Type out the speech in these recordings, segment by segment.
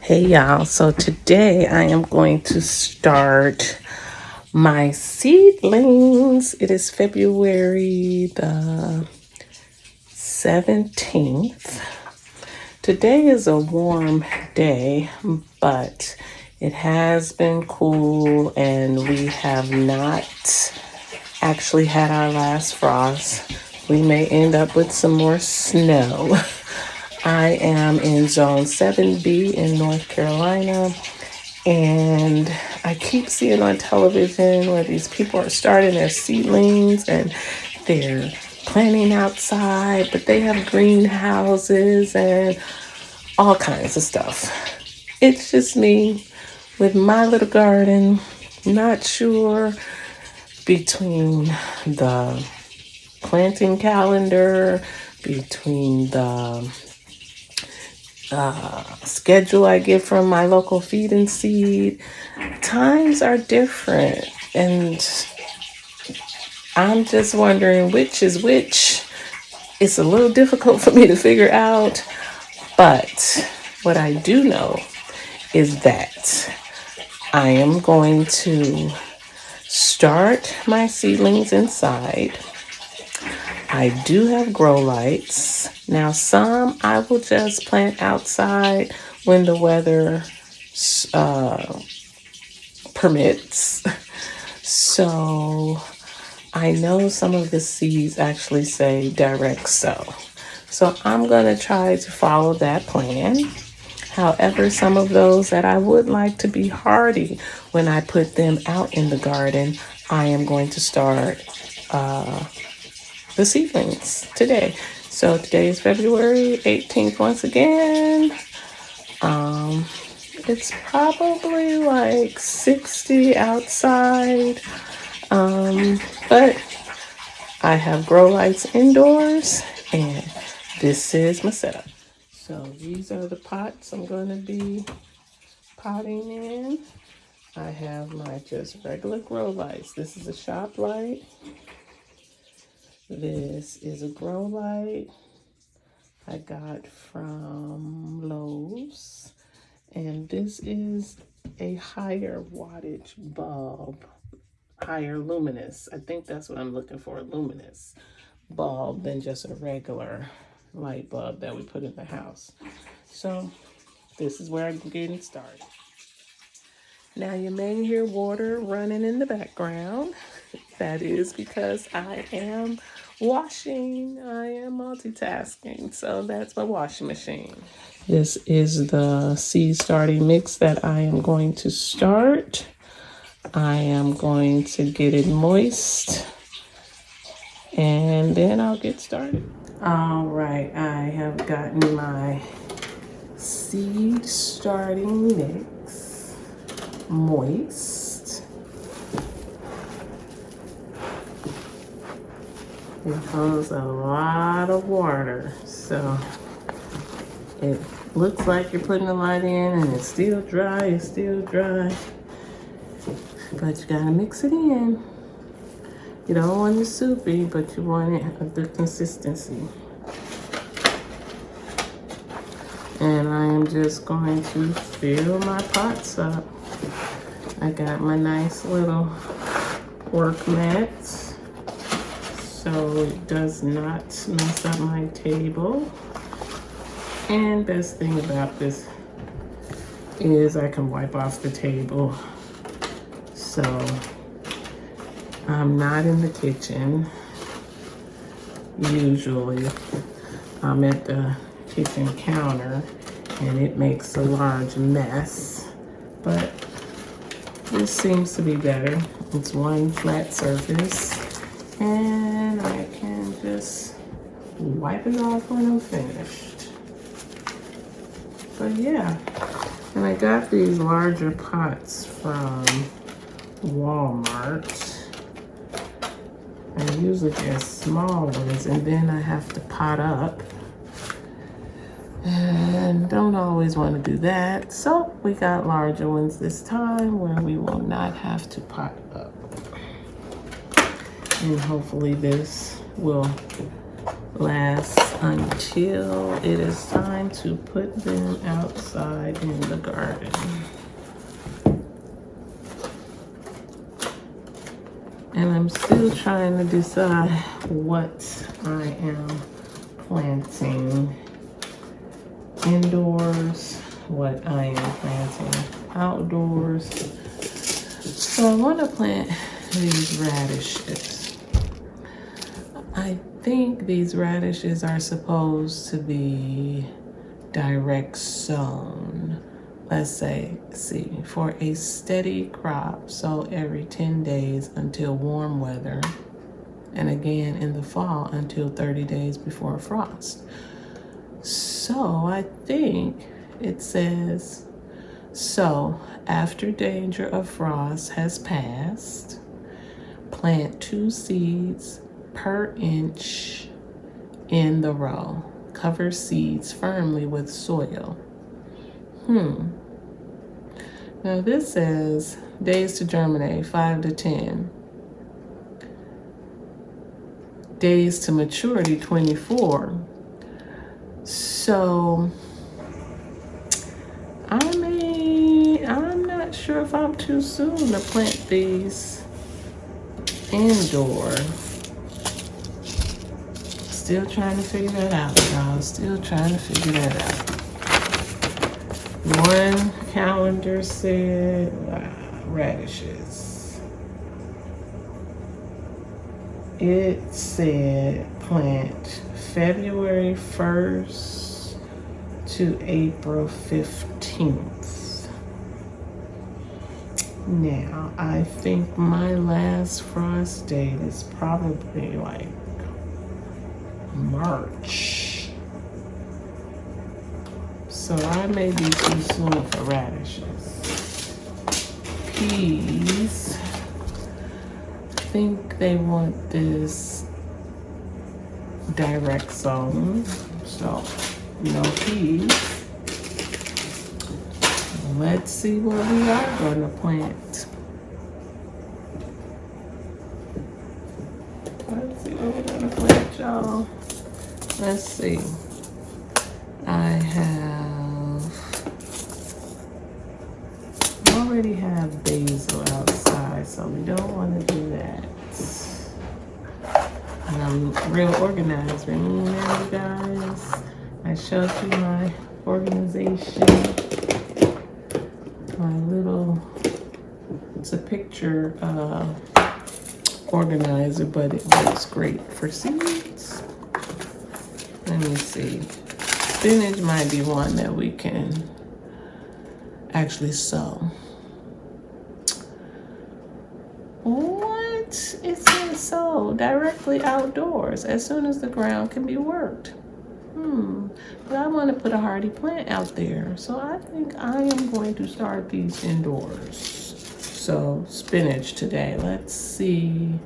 Hey y'all, so today I am going to start my seedlings. It is February the 17th. Today is a warm day, but it has been cool and we have not actually had our last frost. We may end up with some more snow. I am in zone 7B in North Carolina, and I keep seeing on television where these people are starting their seedlings and they're planting outside, but they have greenhouses and all kinds of stuff. It's just me with my little garden, not sure between the planting calendar, between the schedule I get from my local feed and seed. Times are different, and I'm just wondering which is which. It's a little difficult for me to figure out, but what I do know is that I am going to start my seedlings inside. I do have grow lights. Now, some I will just plant outside when the weather permits. So I know some of the seeds actually say direct sow. So I'm going to try to follow that plan. However, some of those that I would like to be hardy when I put them out in the garden, I am going to start the seedlings today. So today is February 18th once again. It's probably like 60 outside. But I have grow lights indoors and this is my setup. So these are the pots I'm going to be potting in. I have my just regular grow lights. This is a shop light. This is a grow light I got from Lowe's. And this is a higher wattage bulb, higher luminous. I think that's what I'm looking for, luminous bulb than just a regular light bulb that we put in the house. So this is where I'm getting started. Now you may hear water running in the background. That is because I am washing. I am multitasking. So that's my washing machine. This is the seed starting mix that I am going to start. I am going to get it moist and then I'll get started. All right, I have gotten my seed starting mix moist. It holds a lot of water, so it looks like you're putting a lot in and it's still dry, but you gotta mix it in. You don't want it soupy, but you want it a good consistency. And I am just going to fill my pots up. I got my nice little work mat, so it does not mess up my table. And best thing about this is I can wipe off the table. So I'm not in the kitchen. Usually I'm at the kitchen counter and it makes a large mess, but this seems to be better. It's one flat surface and I can just wipe it off when I'm finished. But yeah, and I got these larger pots from Walmart. I usually get small ones and then I have to pot up. And don't always want to do that. So we got larger ones this time where we will not have to pot up. And hopefully this will last until it is time to put them outside in the garden. And I'm still trying to decide what I am planting indoors, what I am planting outdoors. So I want to plant these radishes. I think these radishes are supposed to be direct sown. Let's say, see, for a steady crop, so every 10 days until warm weather, and again in the fall until 30 days before frost. So I think it says, so after danger of frost has passed, plant 2 seeds per inch in the row. Cover seeds firmly with soil. Now this says days to germinate, 5 to 10. Days to maturity, 24. So I'm not sure if I'm too soon to plant these indoor. Still trying to figure that out, y'all. Still trying to figure that out. One calendar said radishes. It said plant February 1st to April 15th. Now, I think my last frost date is probably like March. So I may be too soon for radishes. Peas, I think they want this direct sown, so no peas. Let's see what we are going to plant. Let's see what we're going to plant, y'all. Let's see. I already have basil outside, so we don't want to do that. And I'm real organized. Remember, you guys, I showed you my organization. My little, it's a picture organizer, but it works great for seeds. Let me see. Spinach might be one that we can actually sow. What? It says sow directly outdoors as soon as the ground can be worked. But I want to put a hardy plant out there. So I think I am going to start these indoors. So spinach today. Let's see.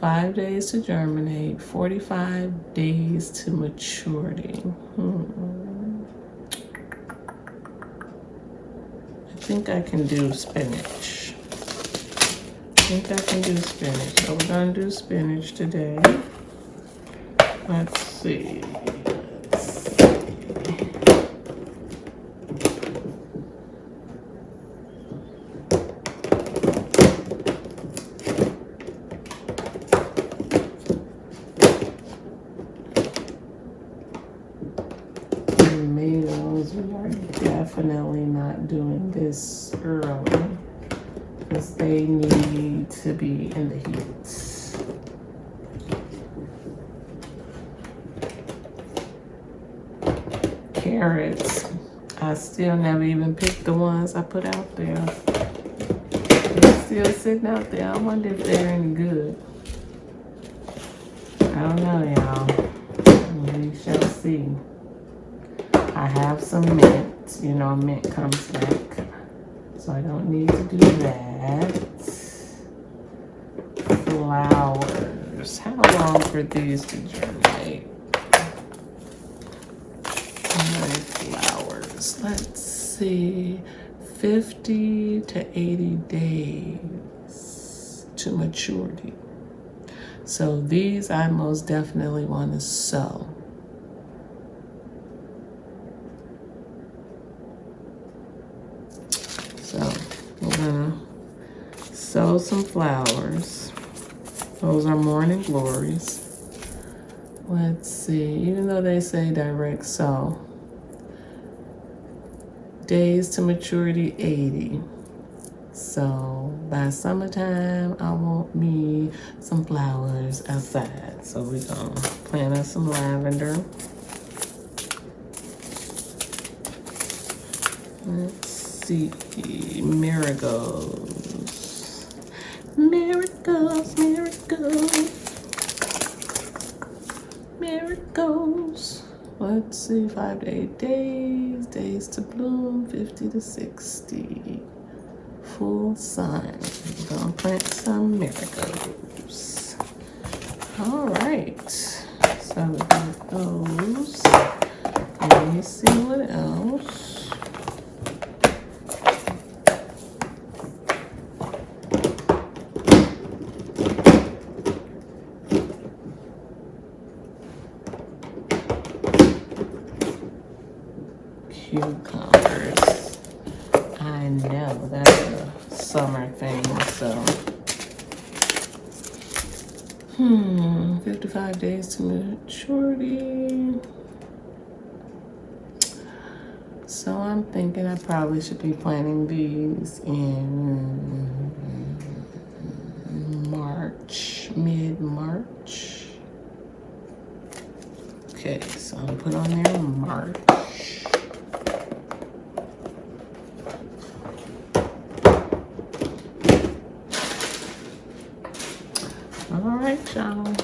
5 days to germinate, 45 days to maturity. I think I can do spinach. So we're gonna do spinach today. Let's see. Tomatoes, we are definitely not doing this early because they need to be in the heat. Carrots, I still never even picked the ones I put out there. They're still sitting out there. I wonder if they're any good. I don't know, y'all. We shall see. I have some mint. You know, mint comes back. So I don't need to do that. Flowers. How long for these to germinate? Flowers. Let's see. 50 to 80 days to maturity. So these I most definitely want to sow. gonna sow some flowers. Those are morning glories. Let's see, even though they say direct sow, days to maturity 80. So by summertime, I want me some flowers outside. So we're gonna plant us some lavender. Let's see, marigolds. Marigolds, marigolds. Marigolds. Let's see, 5 to 8 days. Days to bloom, 50 to 60. Full sun. We're gonna plant some marigolds. All right. So we got those. Let me see what else. Cucumbers. I know that's a summer thing, so 55 days to maturity. So I'm thinking I probably should be planting these in March, mid-March. Okay, so I'll put on there March. All right, y'all.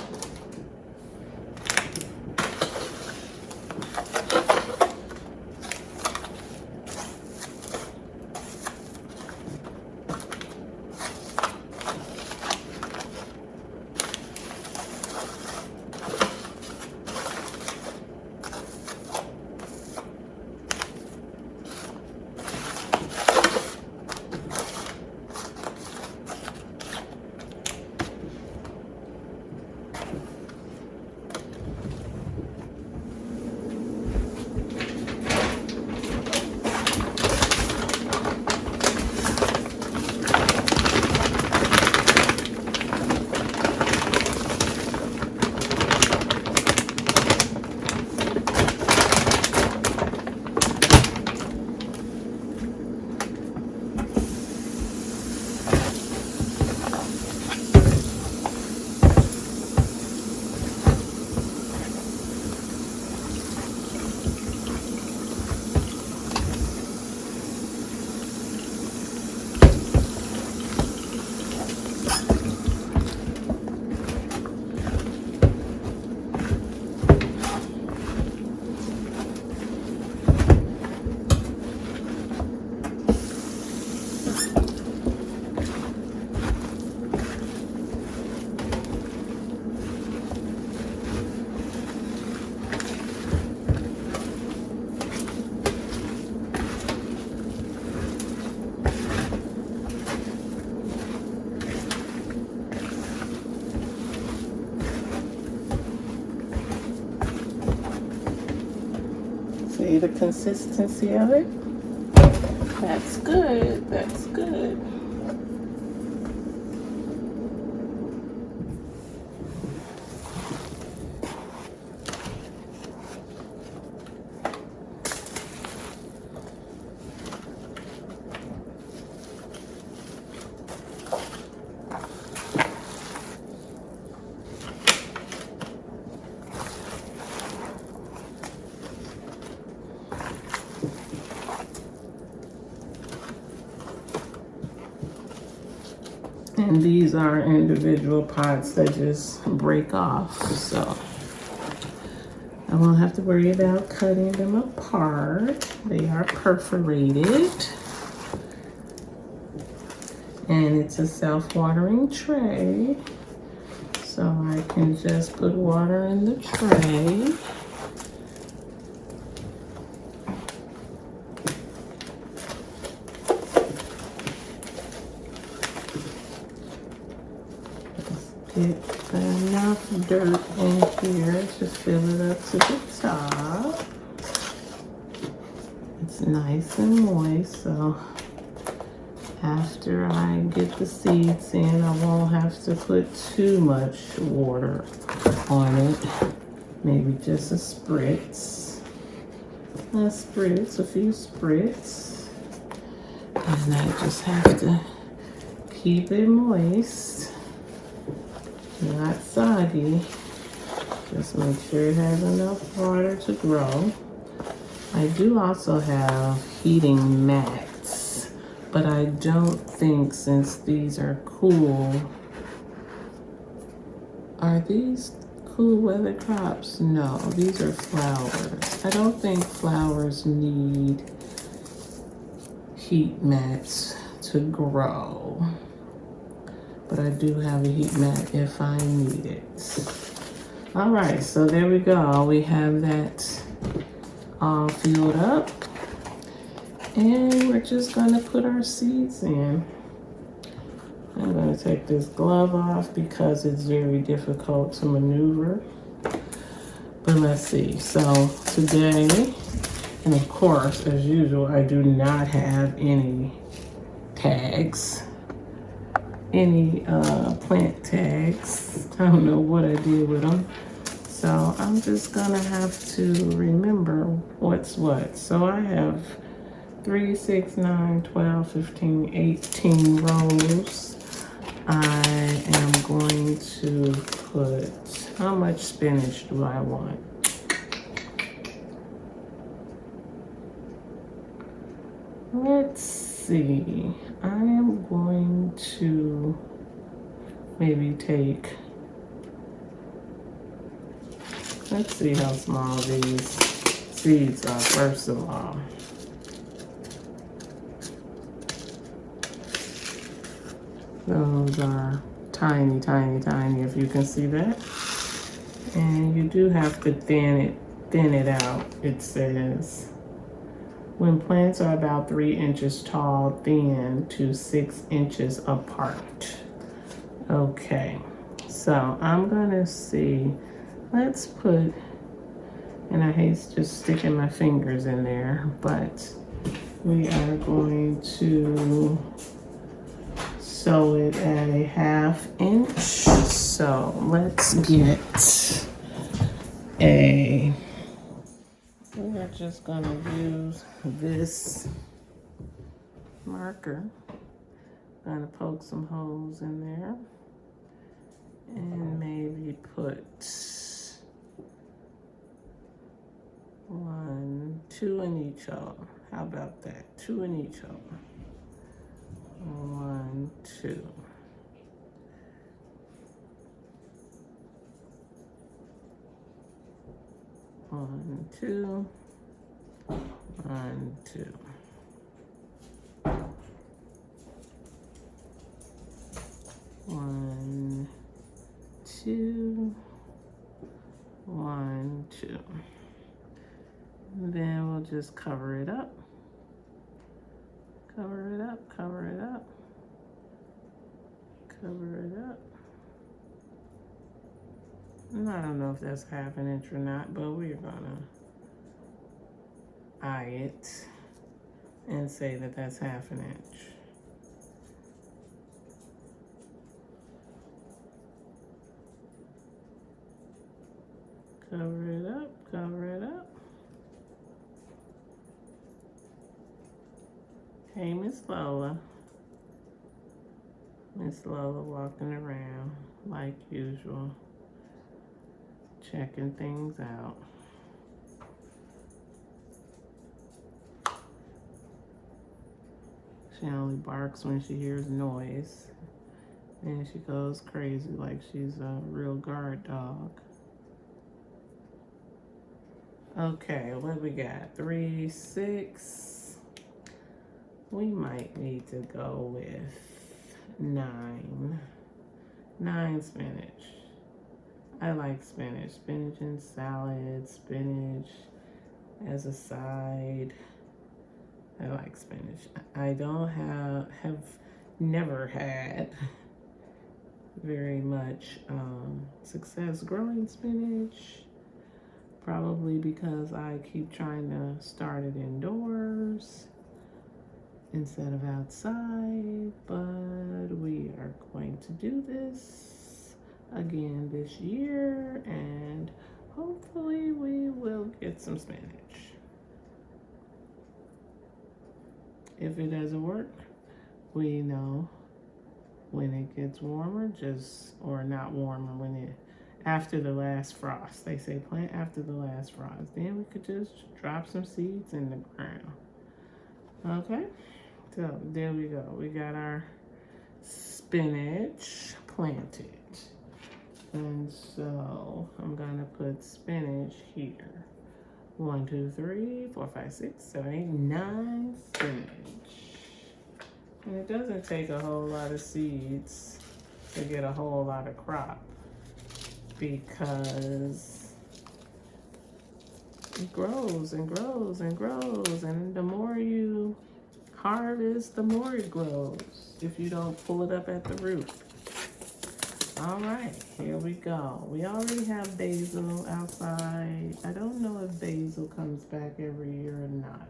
See the consistency of it? That's good. That's good. And these are individual pots that just break off, so I won't have to worry about cutting them apart. They are perforated. And it's a self-watering tray, so I can just put water in the tray. Get enough dirt in here to fill it up to the top. It's nice and moist, so After I get the seeds in, I won't have to put too much water on it. Maybe just a spritz. A few spritz. And I just have to keep it moist, not soggy. Just make sure it has enough water to grow. I do also have heating mats, but I don't think, since these are cool, are these cool weather crops? No, these are flowers. I don't think flowers need heat mats to grow, but I do have a heat mat if I need it. All right, so there we go. We have that all filled up, and we're just gonna put our seeds in. I'm gonna take this glove off because it's very difficult to maneuver. But let's see, so today, and of course, as usual, I do not have any tags, any plant tags. I don't know what I did with them. So I'm just gonna have to remember what's what. So I have 3, 6, 9, 12, 15, 18 rows. I am going to put, how much spinach do I want? Let's see. I am going to maybe take, let's see how small these seeds are, first of all. Those are tiny, tiny, tiny, if you can see that. And you do have to thin it out. It says, when plants are about 3 inches tall, thin to 6 inches apart. Okay, so I'm gonna see, let's put, and I hate just sticking my fingers in there, but we are going to sew it at a 1/2 inch. So let's get we're just gonna use this marker. Gonna poke some holes in there and maybe put 1, 2 in each hole. How about that? 2 in each hole. 1, 2. One, two. 1, 2. One, two. 1, 2. And then we'll just cover it up. Cover it up, cover it up. Cover it up. And I don't know if that's 1/2 inch or not, but we're gonna eye it and say that that's 1/2 inch. Cover it up, cover it up. Hey, Miss Lola. Miss Lola walking around like usual, checking things out. She only barks when she hears noise, and she goes crazy like she's a real guard dog. Okay, what we got? 3, 6. We might need to go with 9. 9 spinach. I like spinach. Spinach in salad, spinach as a side. I like spinach. I don't have never had very much success growing spinach. Probably because I keep trying to start it indoors. instead of outside, but we are going to do this again this year, and hopefully we will get some spinach. If it doesn't work, we know when it gets warmer, or not warmer, when it, after the last frost. They say plant after the last frost. Then we could just drop some seeds in the ground. Okay, so there we go. We got our spinach planted. And so I'm gonna put spinach here. 1, 2, 3, 4, 5, 6, 7, 8, 9 spinach. And it doesn't take a whole lot of seeds to get a whole lot of crop, because it grows and grows and grows, and the more you harvest, the more it grows if you don't pull it up at the root. All right, here we go. We already have basil outside. I don't know if basil comes back every year or not,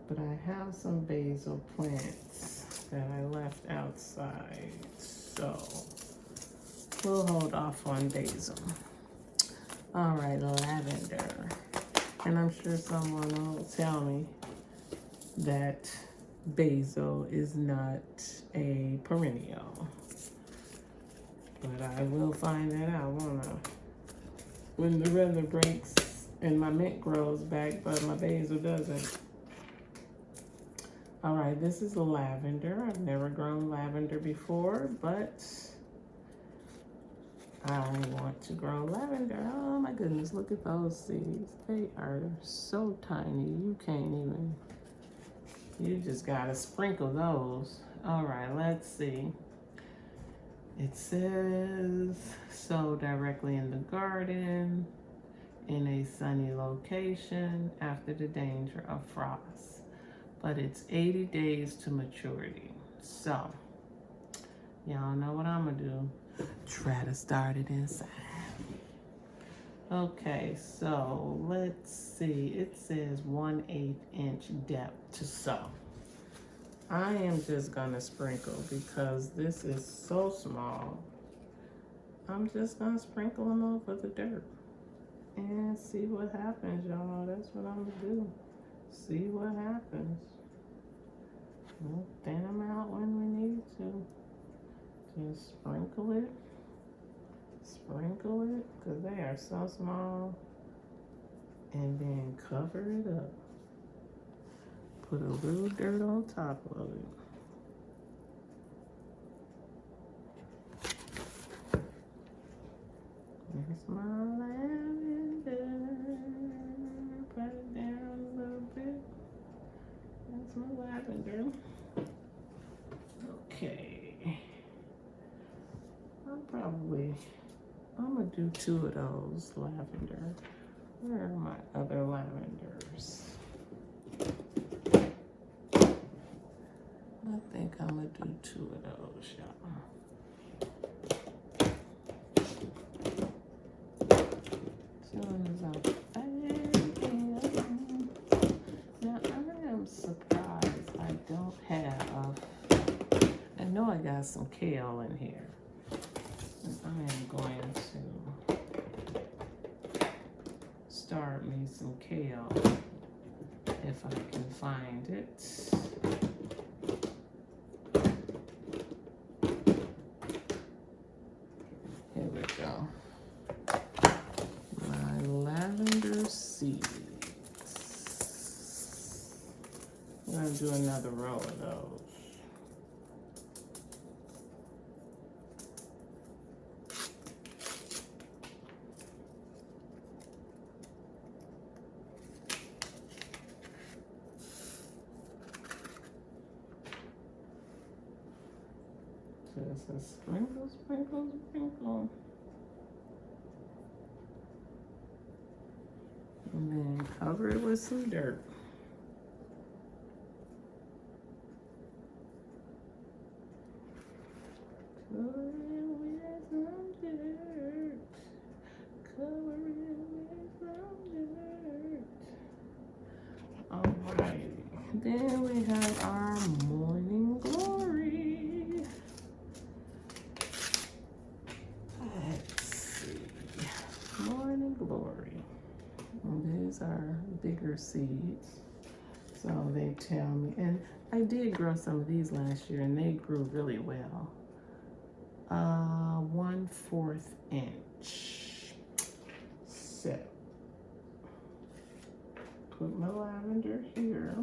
but I have some basil plants that I left outside, so we'll hold off on basil. All right, lavender. And I'm sure someone will tell me that basil is not a perennial. But I will find that out, won't I? When the weather breaks and my mint grows back, but my basil doesn't. All right, this is lavender. I've never grown lavender before, but I want to grow lavender. Oh my goodness, look at those seeds. They are so tiny, you can't even, you just gotta sprinkle those. All right, let's see. It says, sow directly in the garden, in a sunny location, after the danger of frost. But it's 80 days to maturity. So, y'all know what I'm gonna do. Try to start it inside. Okay, so let's see. It says 1/8 inch depth to sow. I am just gonna sprinkle because this is so small. I'm just gonna sprinkle them over the dirt and see what happens, y'all. That's what I'm gonna do. See what happens. We'll thin them out when we need to. Just sprinkle it, because they are so small. And then cover it up. Put a little dirt on top of it. There's my lavender. Pat it down a little bit. That's my lavender. Okay. I'm gonna do 2 of those lavender. Where are my other lavenders? I think I'm gonna do 2 of those, y'all. Now I am surprised I don't have, I know I got some kale in here. And I am going to start me some kale if I can find it. Here we go. My lavender seeds. I'm gonna do another row of those. Just a sprinkle, sprinkle, sprinkle. And then cover it with some dirt. Cover it with some dirt. Cover it with some dirt. Alright, then we have our morning glory. Let's see. Morning glory. And these are bigger seeds. So they tell me, and I did grow some of these last year and they grew really well. 1/4 inch. So put my lavender here.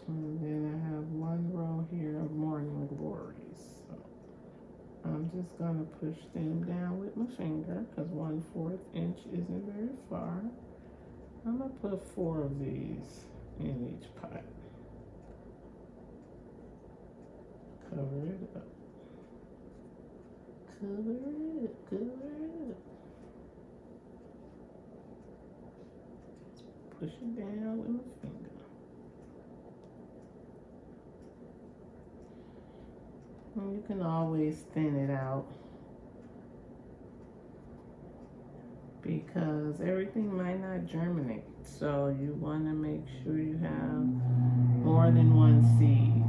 And then I have one row here of morning glories. So I'm just gonna push them down with my finger because 1/4 inch isn't very far. I'm gonna put 4 of these in each pot. Cover it up. Cover it up, cover it up. Push it down with my finger. And you can always thin it out because everything might not germinate. So you want to make sure you have more than one seed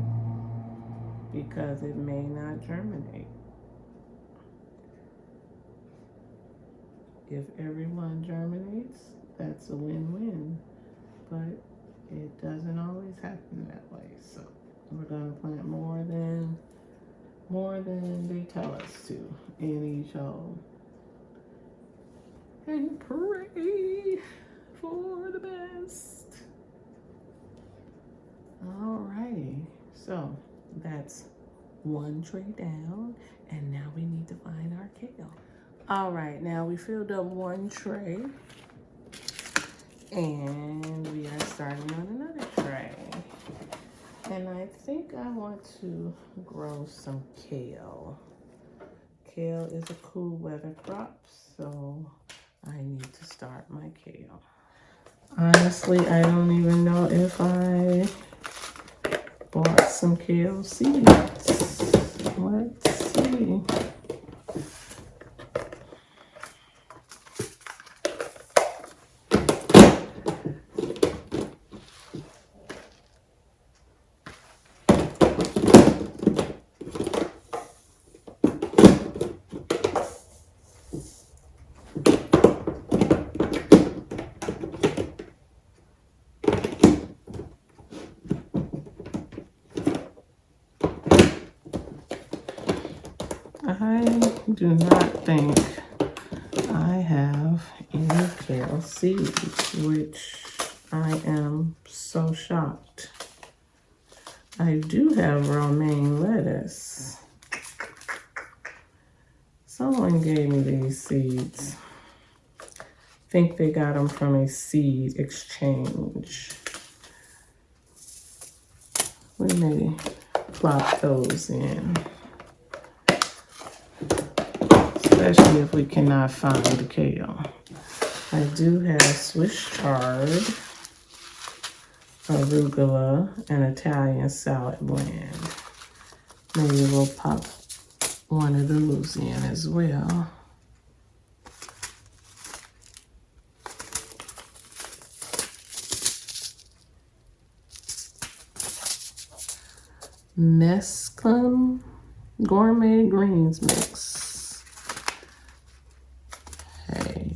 because it may not germinate. If everyone germinates, that's a win-win, but it doesn't always happen that way. So we're gonna plant more than they tell us to in each hole. And pray for the best. Alrighty, so that's one tray down, and now we need to find our kale. All right, now we filled up one tray, and we are starting on another tray. And I think I want to grow some kale. Kale is a cool weather crop, so I need to start my kale. Honestly, I don't even know if I bought some kale seeds. Let's see. I do not think I have any kale seeds, which I am so shocked. I do have romaine lettuce. Someone gave me these seeds. I think they got them from a seed exchange. We may plop those in. Especially if we cannot find the kale. I do have Swiss chard, arugula, and Italian salad blend. Maybe we'll pop one of those in as well. Mesclun gourmet greens mix.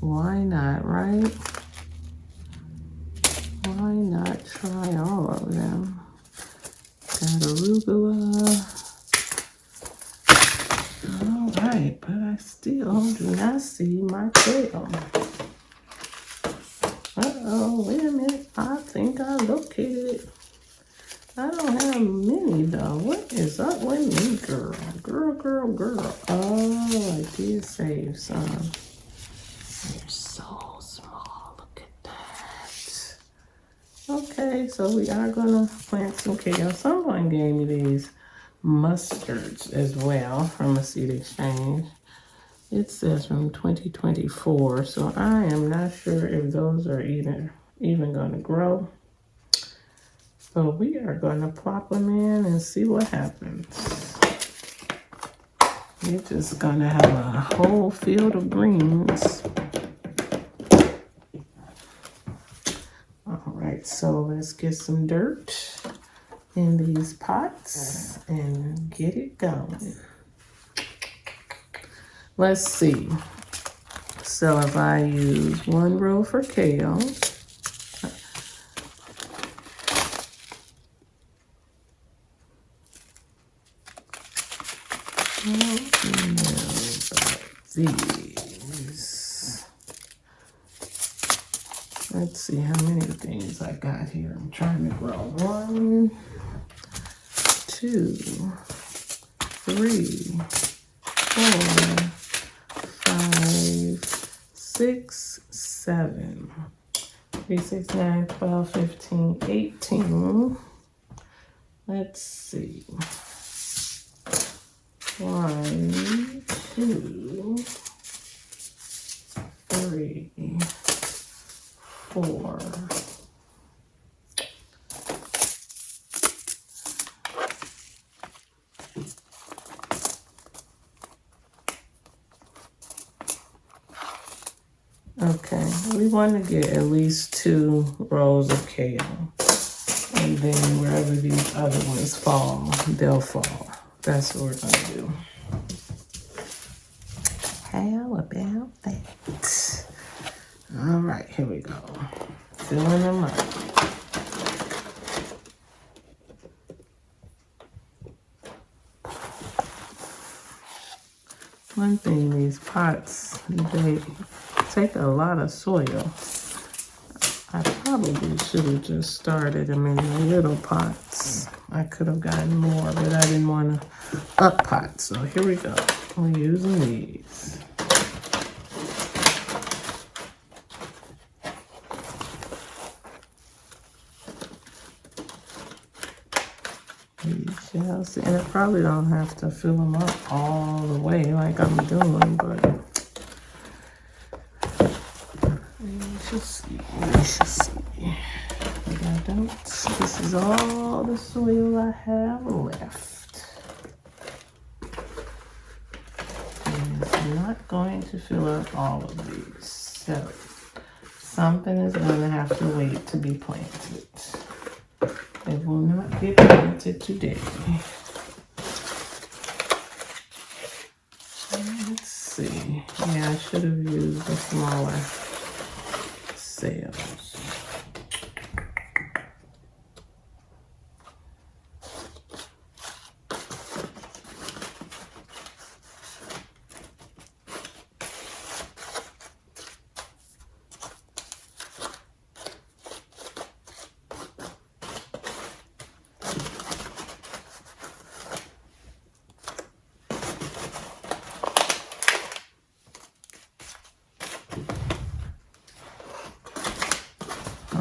Why not, right? Why not try all of them? Got arugula. All right, but I still do not see my kale. Uh-oh, wait a minute. I think I located it. I don't have many though. What is up with me, girl? Girl. Oh, I did save some. They're so small. Look at that. Okay, so we are gonna plant some kale. Someone gave me these mustards as well from a seed exchange. It says from 2024, so I am not sure if those are even gonna grow. So we are gonna plop them in and see what happens. We're just gonna have a whole field of greens. All right, so let's get some dirt in these pots and get it going. Let's see. So if I use 1 row for kale, these. Let's see how many things I got here. I'm trying to grow. 1, 2, 3, 4, 5, 6, 7. 3, 6, 9, 12, 15, 18. Let's see. 1, 2, 3, 4. Okay, we want to get at least 2 rows of kale. And then wherever these other ones fall, they'll fall. That's what we're going to do. How about that? All right, here we go. Filling them up. One thing, these pots, they take a lot of soil. I probably should have just started them in little pots. I could have gotten more, but I didn't want to up pot. So here we go. We're using these. You shall see. And I probably don't have to fill them up all the way like I'm doing, but we shall see. We shall see. But I don't. This is all the soil I have left. And I'm not going to fill up all of these. So something is going to have to wait to be planted. It will not get planted today. Let's see. Yeah, I should have used the smaller sails.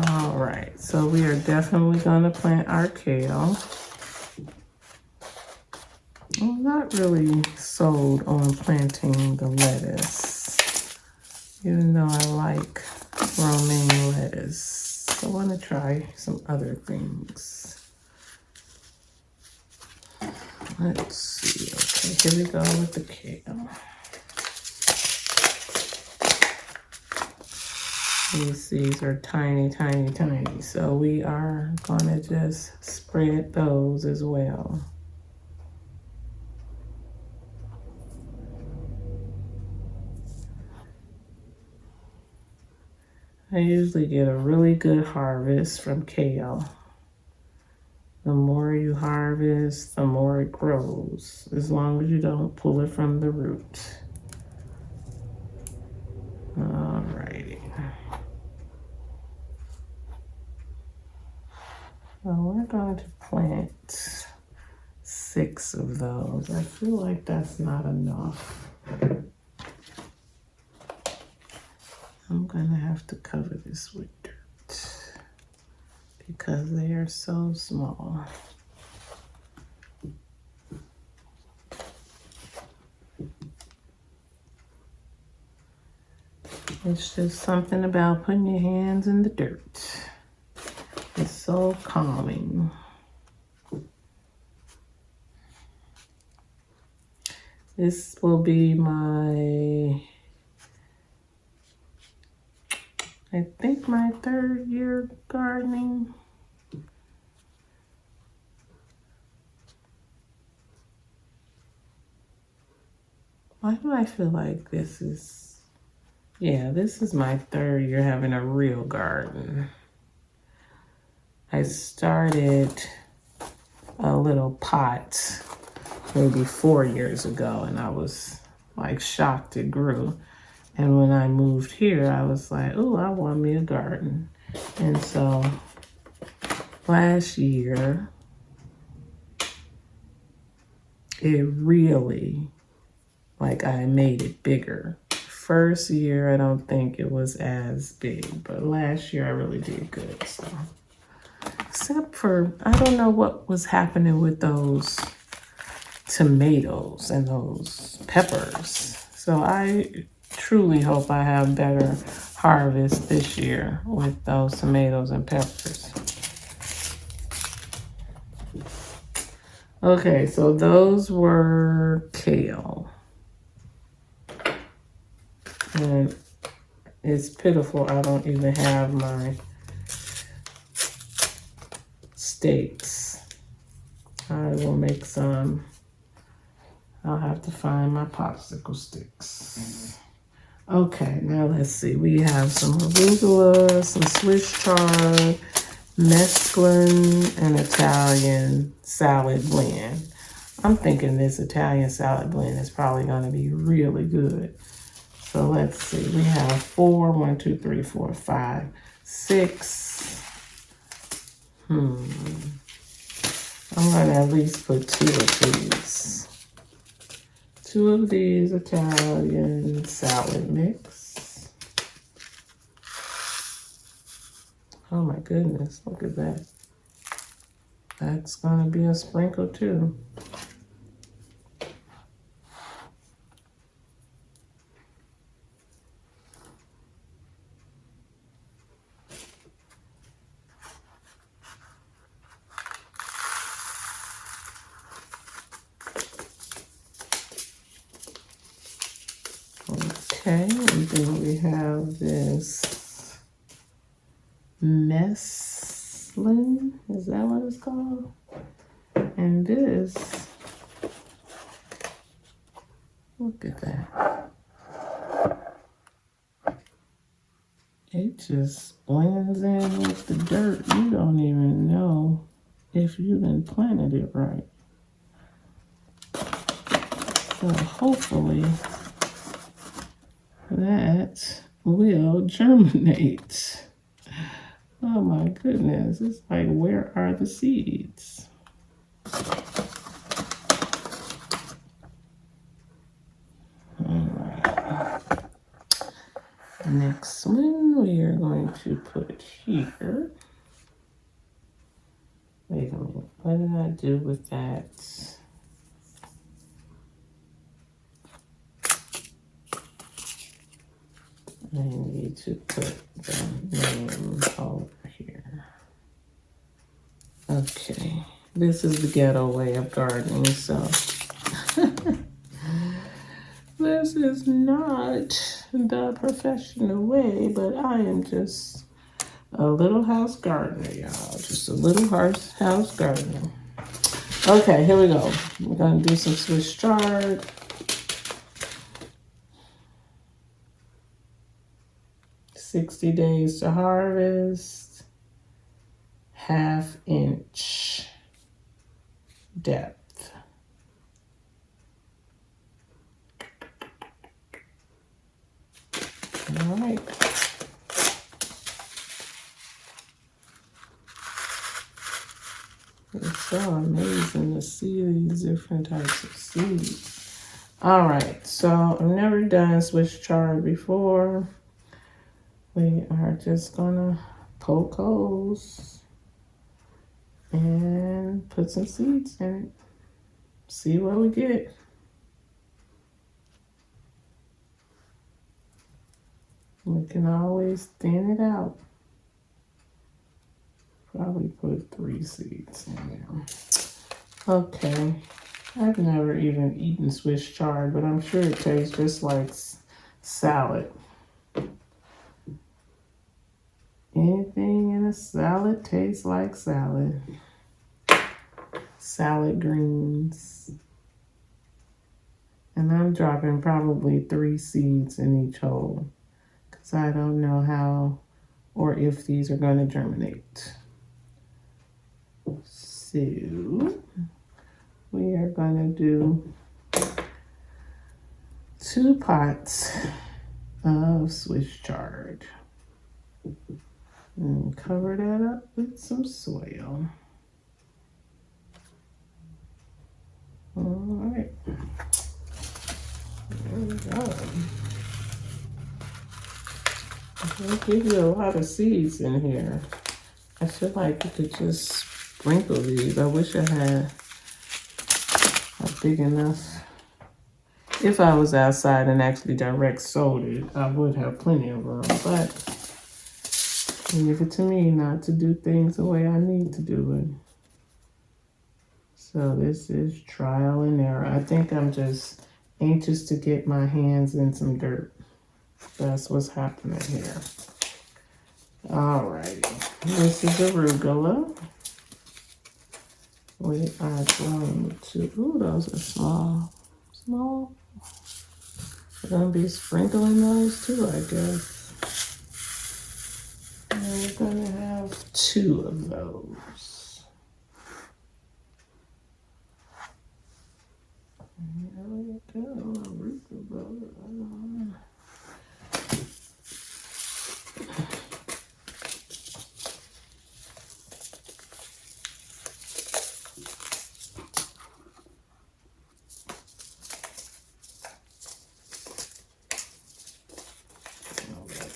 All right, so we are definitely going to plant our kale. I'm not really sold on planting the lettuce, even though I like romaine lettuce. I want to try some other things. Let's see. Okay, here we go with the kale. These seeds are tiny, tiny, tiny. So we are going to just spread those as well. I usually get a really good harvest from kale. The more you harvest, the more it grows, as long as you don't pull it from the root. All righty. So we're going to plant 6 of those. I feel like that's not enough. I'm gonna have to cover this with dirt because they are so small. It's just something about putting your hands in the dirt. It's so calming. This will be my, I think my 3rd year gardening. Why do I feel like this is, yeah, this is my third year having a real garden. I started a little pot maybe 4 years ago, and I was like shocked it grew. And when I moved here, I was like, oh, I want me a garden. And so last year, it really, like, I made it bigger. First year, I don't think it was as big, but last year I really did good. So, except for, I don't know what was happening with those tomatoes and those peppers. So I truly hope I have better harvest this year with those tomatoes and peppers. Okay, so those were kale. And it's pitiful I don't even have my steaks. I will make some. I'll have to find my popsicle sticks. Okay, now let's see. We have some arugula, some Swiss chard, mesclun, and Italian salad blend. I'm thinking this Italian salad blend is probably going to be really good. So let's see. We have 4, 1, 2, 3, 4, 5, 6. I'm going to at least put 2 of these. 2 of these Italian salad mix. Oh my goodness, look at that. That's gonna be a sprinkle too. Okay, and then we have this mesclun, is that what it's called? And this, look at that. It just blends in with the dirt. You don't even know if you done planted it right. So hopefully that will germinate. Oh my goodness, it's like, where are the seeds? Alright. Next one we are going to put here. Wait a minute, what did I do with that? I need to put the name over here. Okay, this is the ghetto way of gardening, so this is not the professional way, but I am just a little house gardener, y'all. Just a little house gardener. Okay, here we go. We're gonna do some Swiss chard. $60 days to harvest, 1/2 inch depth. All right. It's so amazing to see these different types of seeds. All right, so I've never done Swiss chard before. We are just gonna poke holes and put some seeds in it. See what we get. We can always thin it out. Probably put 3 seeds in there. Okay, I've never even eaten Swiss chard, but I'm sure it tastes just like salad. Anything in a salad tastes like salad. Salad greens. And I'm dropping probably 3 seeds in each hole because I don't know how or if these are going to germinate. So we are going to do 2 pots of Swiss chard and cover that up with some soil. All right, there we go. They give you a lot of seeds in here. I feel like you could just sprinkle these. I wish I had a big enough. If I was outside and actually direct sowed it, I would have plenty of room. But leave it to me not to do things the way I need to do it. So this is trial and error. I think I'm just anxious to get my hands in some dirt. That's what's happening here. Alrighty, this is arugula. We are going to, ooh, those are small. Small. We're gonna be sprinkling those too, I guess. And we're gonna have 2 of those. There we go, arugula.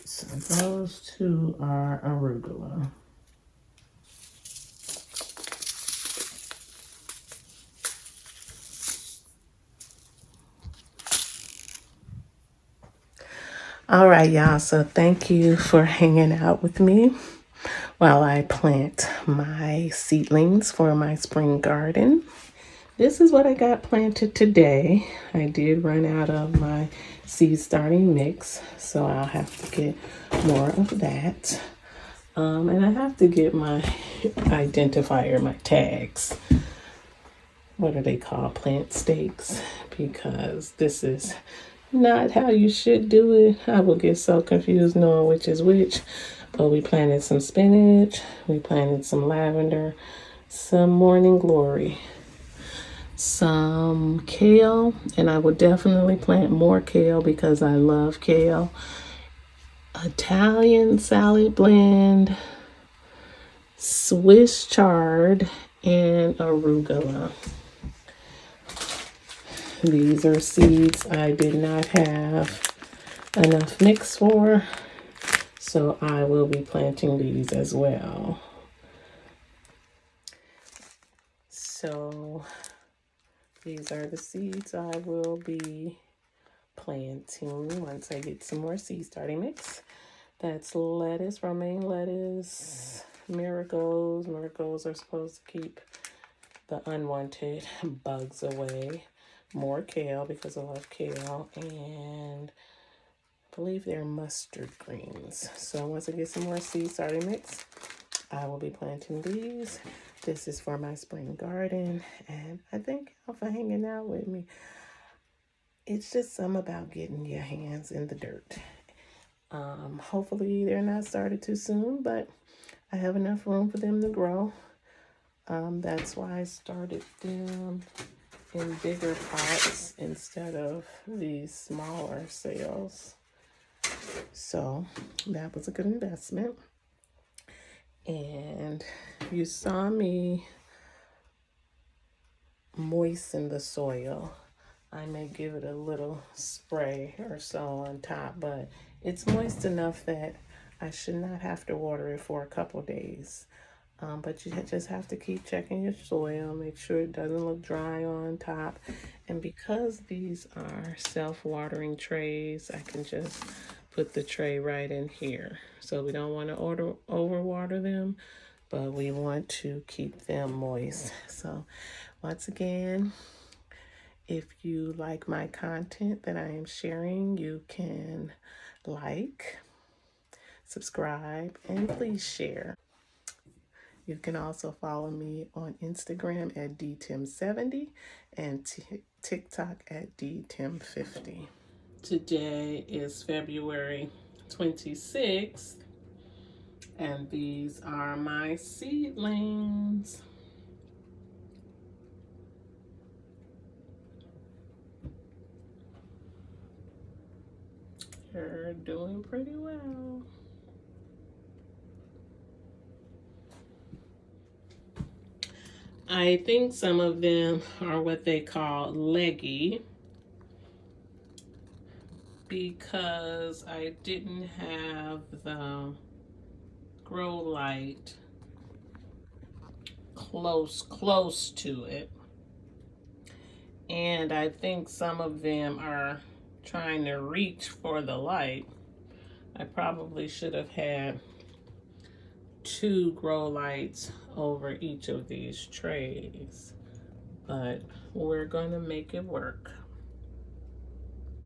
So those 2 are arugula. All right, y'all. So thank you for hanging out with me while I plant my seedlings for my spring garden. This is what I got planted today. I did run out of my seed starting mix, so I'll have to get more of that. And I have to get my identifier, my tags. What are they called? Plant stakes. Because this is not how you should do it. I will get so confused knowing which is which. But we planted some spinach. We planted some lavender. Some morning glory. Some kale, and I will definitely plant more kale because I love kale. Italian salad blend, Swiss chard, and arugula. These are seeds I did not have enough mix for, so I will be planting these as well. So these are the seeds I will be planting once I get some more seed starting mix. That's lettuce, romaine lettuce, marigolds. Marigolds are supposed to keep the unwanted bugs away. More kale because I love kale, and I believe they're mustard greens. So once I get some more seed starting mix, I will be planting these. This is for my spring garden, and I thank y'all for hanging out with me. It's just something about getting your hands in the dirt. Hopefully they're not started too soon, but I have enough room for them to grow. That's why I started them in bigger pots instead of these smaller sales. So that was a good investment. And you saw me moisten the soil. I may give it a little spray or so on top, but it's moist enough that I should not have to water it for a couple days. But you just have to keep checking your soil, make sure it doesn't look dry on top. And because these are self-watering trays, I can just put the tray right in here. So we don't want to overwater them, but we want to keep them moist. So once again, if you like my content that I am sharing, you can like, subscribe, and please share. You can also follow me on Instagram at dtim70 and TikTok at dtim50. Today is February 26th, and these are my seedlings. They're doing pretty well. I think some of them are what they call leggy because I didn't have the grow light close to it. And I think some of them are trying to reach for the light. I probably should have had 2 grow lights over each of these trays, but we're going to make it work.